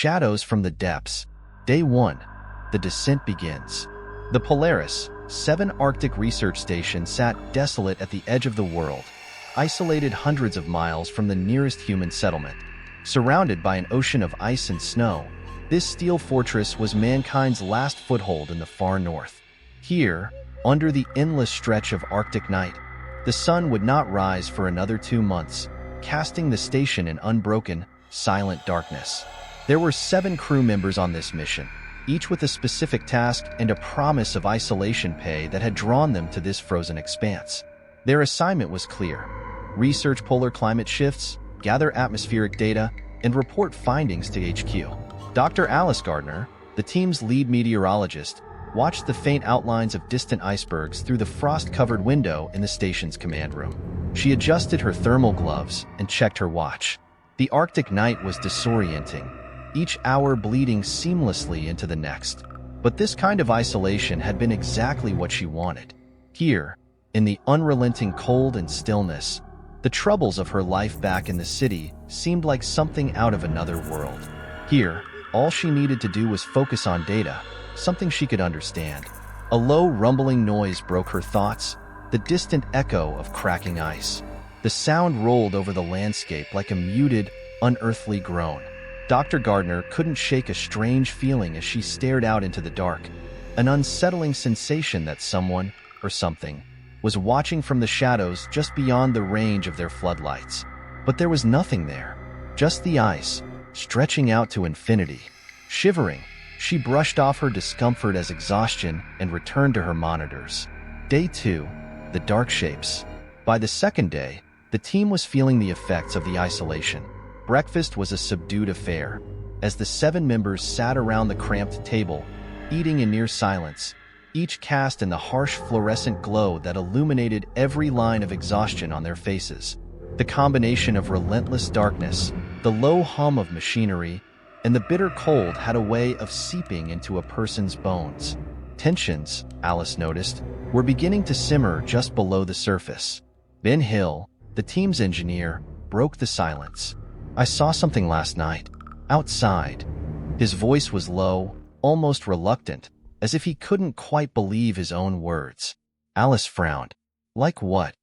Shadows from the Depths. Day 1. The descent begins. The Polaris, 7 Arctic research station sat desolate at the edge of the world, isolated hundreds of miles from the nearest human settlement. Surrounded by an ocean of ice and snow, this steel fortress was mankind's last foothold in the far north. Here, under the endless stretch of Arctic night, the sun would not rise for another 2 months, casting the station in unbroken, silent darkness. There were 7 crew members on this mission, each with a specific task and a promise of isolation pay that had drawn them to this frozen expanse. Their assignment was clear: research polar climate shifts, gather atmospheric data, and report findings to HQ. Dr. Alice Gardner, the team's lead meteorologist, watched the faint outlines of distant icebergs through the frost-covered window in the station's command room. She adjusted her thermal gloves and checked her watch. The Arctic night was disorienting, each hour bleeding seamlessly into the next. But this kind of isolation had been exactly what she wanted. Here, in the unrelenting cold and stillness, the troubles of her life back in the city seemed like something out of another world. Here, all she needed to do was focus on data, something she could understand. A low rumbling noise broke her thoughts, the distant echo of cracking ice. The sound rolled over the landscape like a muted, unearthly groan. Dr. Gardner couldn't shake a strange feeling as she stared out into the dark, an unsettling sensation that someone, or something, was watching from the shadows just beyond the range of their floodlights. But there was nothing there, just the ice, stretching out to infinity. Shivering, she brushed off her discomfort as exhaustion and returned to her monitors. Day 2. The dark shapes. By the second day, the team was feeling the effects of the isolation. Breakfast was a subdued affair. As the 7 members sat around the cramped table, eating in near silence, each cast in the harsh fluorescent glow that illuminated every line of exhaustion on their faces. The combination of relentless darkness, the low hum of machinery, and the bitter cold had a way of seeping into a person's bones. Tensions, Alice noticed, were beginning to simmer just below the surface. Ben Hill, the team's engineer, broke the silence. "I saw something last night. Outside." His voice was low, almost reluctant, as if he couldn't quite believe his own words. Alice frowned. "Like what?"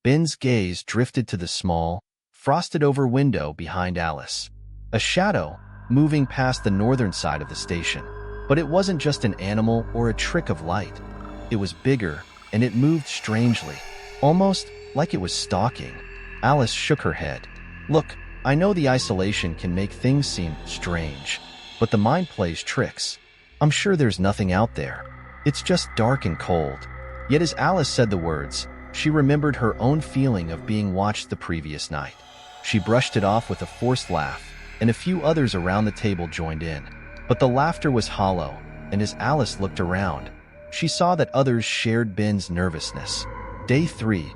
Ben's gaze drifted to the small, frosted-over window behind Alice. A shadow, moving past the northern side of the station. But it wasn't just an animal or a trick of light. It was bigger, and it moved strangely, almost like it was stalking. Alice shook her head. "Look, I know the isolation can make things seem strange, but the mind plays tricks. I'm sure there's nothing out there. It's just dark and cold." Yet as Alice said the words, she remembered her own feeling of being watched the previous night. She brushed it off with a forced laugh, and a few others around the table joined in. But the laughter was hollow, and as Alice looked around, she saw that others shared Ben's nervousness. Day 3.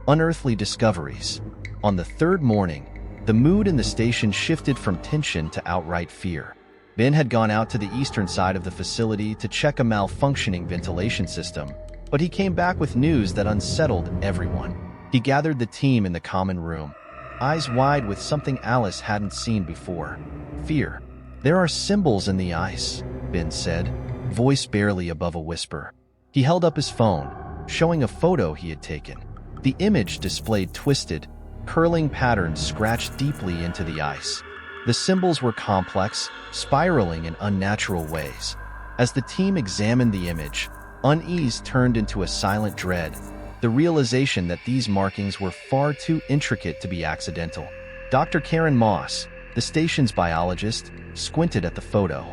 Unearthly discoveries. On the 3rd morning, the mood in the station shifted from tension to outright fear. Ben had gone out to the eastern side of the facility to check a malfunctioning ventilation system, but he came back with news that unsettled everyone. He gathered the team in the common room, eyes wide with something Alice hadn't seen before. Fear. "There are symbols in the ice," Ben said, voice barely above a whisper. He held up his phone, showing a photo he had taken. The image displayed twisted, curling patterns scratched deeply into the ice. The symbols were complex, spiraling in unnatural ways. As the team examined the image, unease turned into a silent dread, the realization that these markings were far too intricate to be accidental. Dr. Karen Moss, the station's biologist, squinted at the photo.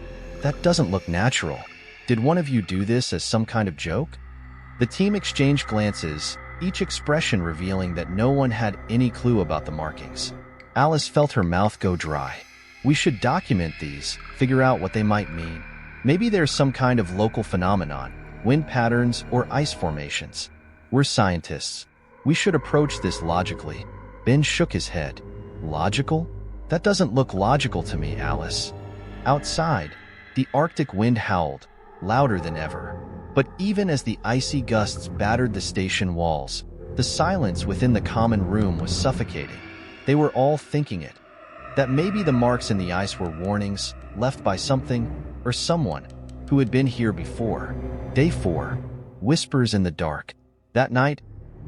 "That doesn't look natural. Did one of you do this as some kind of joke?" The team exchanged glances, each expression revealing that no one had any clue about the markings. Alice felt her mouth go dry. "We should document these, figure out what they might mean. Maybe there's some kind of local phenomenon, wind patterns or ice formations. We're scientists. We should approach this logically." Ben shook his head. "Logical? That doesn't look logical to me, Alice." Outside, the Arctic wind howled, louder than ever. But even as the icy gusts battered the station walls, the silence within the common room was suffocating. They were all thinking it. That maybe the marks in the ice were warnings left by something or someone who had been here before. Day 4. Whispers in the dark. That night,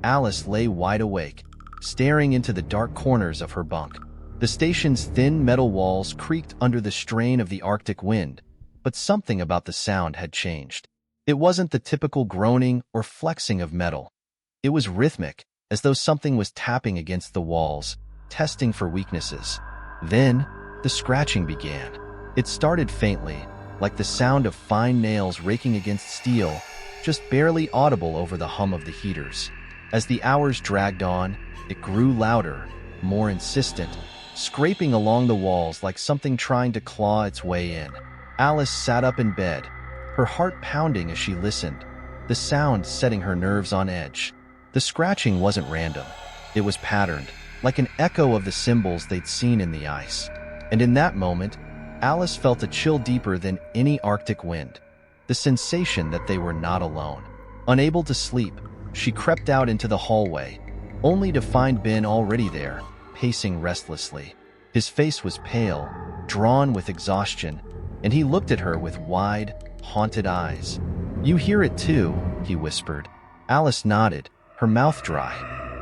Alice lay wide awake, staring into the dark corners of her bunk. The station's thin metal walls creaked under the strain of the Arctic wind, but something about the sound had changed. It wasn't the typical groaning or flexing of metal. It was rhythmic, as though something was tapping against the walls, testing for weaknesses. Then, the scratching began. It started faintly, like the sound of fine nails raking against steel, just barely audible over the hum of the heaters. As the hours dragged on, it grew louder, more insistent, scraping along the walls like something trying to claw its way in. Alice sat up in bed, her heart pounding as she listened, the sound setting her nerves on edge. The scratching wasn't random. It was patterned, like an echo of the symbols they'd seen in the ice. And in that moment, Alice felt a chill deeper than any Arctic wind. The sensation that they were not alone. Unable to sleep, she crept out into the hallway, only to find Ben already there, pacing restlessly. His face was pale, drawn with exhaustion, and he looked at her with wide, haunted eyes. "You hear it too," he whispered. Alice nodded, her mouth dry.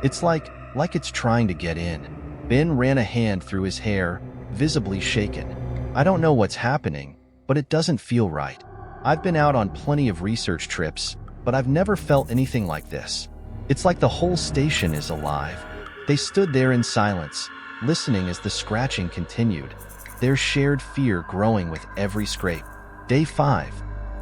"It's like it's trying to get in." Ben ran a hand through his hair, visibly shaken. "I don't know what's happening, but it doesn't feel right. I've been out on plenty of research trips, but I've never felt anything like this. It's like the whole station is alive." They stood there in silence, listening as the scratching continued, their shared fear growing with every scrape. Day 5.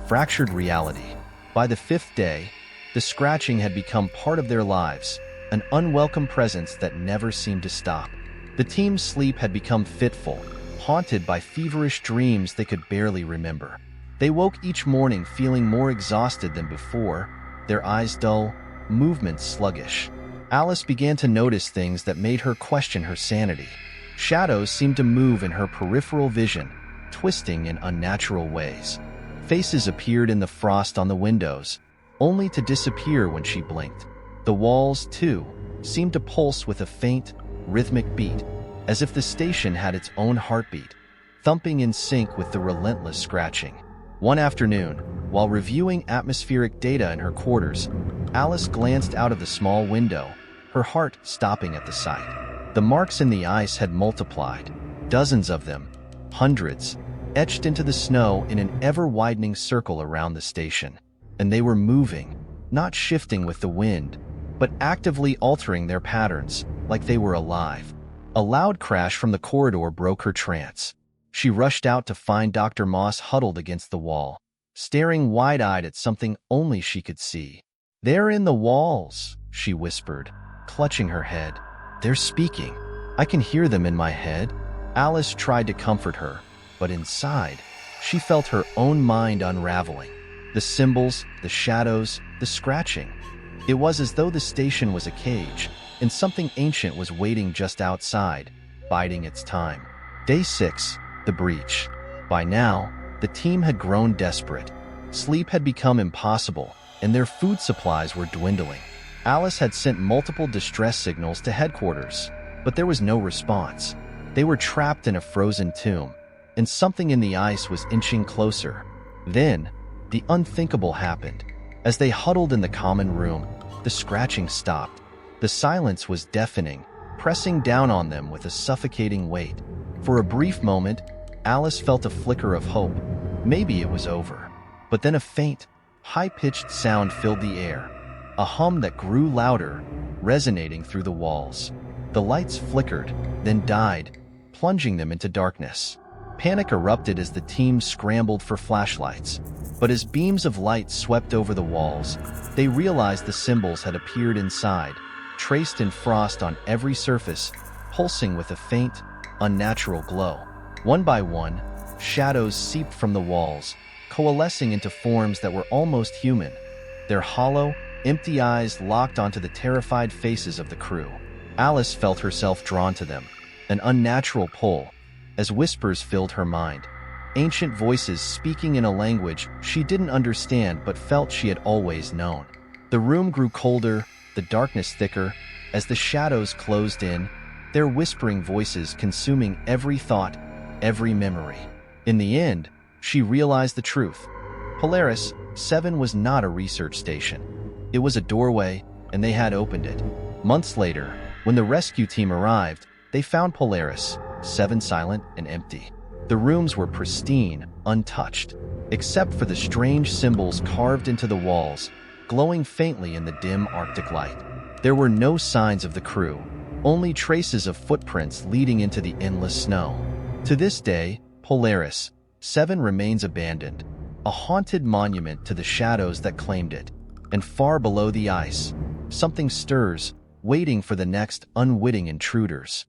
Fractured reality. By the 5th day, the scratching had become part of their lives, an unwelcome presence that never seemed to stop. The team's sleep had become fitful, haunted by feverish dreams they could barely remember. They woke each morning feeling more exhausted than before, their eyes dull, movements sluggish. Alice began to notice things that made her question her sanity. Shadows seemed to move in her peripheral vision, twisting in unnatural ways. Faces appeared in the frost on the windows, only to disappear when she blinked. The walls, too, seemed to pulse with a faint, rhythmic beat, as if the station had its own heartbeat, thumping in sync with the relentless scratching. One afternoon, while reviewing atmospheric data in her quarters, Alice glanced out of the small window, her heart stopping at the sight. The marks in the ice had multiplied, dozens of them, hundreds, etched into the snow in an ever-widening circle around the station. And they were moving, not shifting with the wind, but actively altering their patterns, like they were alive. A loud crash from the corridor broke her trance. She rushed out to find Dr. Moss huddled against the wall, staring wide-eyed at something only she could see. "They're in the walls," she whispered, clutching her head. "They're speaking. I can hear them in my head." Alice tried to comfort her, but inside, she felt her own mind unraveling. The symbols, the shadows, the scratching. It was as though the station was a cage, and something ancient was waiting just outside, biding its time. Day 6. The breach. By now, the team had grown desperate. Sleep had become impossible, and their food supplies were dwindling. Alice had sent multiple distress signals to headquarters, but there was no response. They were trapped in a frozen tomb, and something in the ice was inching closer. Then, the unthinkable happened. As they huddled in the common room, the scratching stopped. The silence was deafening, pressing down on them with a suffocating weight. For a brief moment, Alice felt a flicker of hope. Maybe it was over. But then a faint, high-pitched sound filled the air, a hum that grew louder, resonating through the walls. The lights flickered, then died, plunging them into darkness. Panic erupted as the team scrambled for flashlights. But as beams of light swept over the walls, they realized the symbols had appeared inside, traced in frost on every surface, pulsing with a faint, unnatural glow. One by one, shadows seeped from the walls, coalescing into forms that were almost human, their hollow, empty eyes locked onto the terrified faces of the crew. Alice felt herself drawn to them, an unnatural pull, as whispers filled her mind. Ancient voices speaking in a language she didn't understand but felt she had always known. The room grew colder, the darkness thicker. As the shadows closed in, their whispering voices consuming every thought, every memory. In the end, she realized the truth. Polaris 7 was not a research station. It was a doorway, and they had opened it. Months later, when the rescue team arrived, they found Polaris 7 silent and empty. The rooms were pristine, untouched, except for the strange symbols carved into the walls, glowing faintly in the dim Arctic light. There were no signs of the crew, only traces of footprints leading into the endless snow. To this day, Polaris 7 remains abandoned, a haunted monument to the shadows that claimed it. And far below the ice, something stirs, waiting for the next unwitting intruders.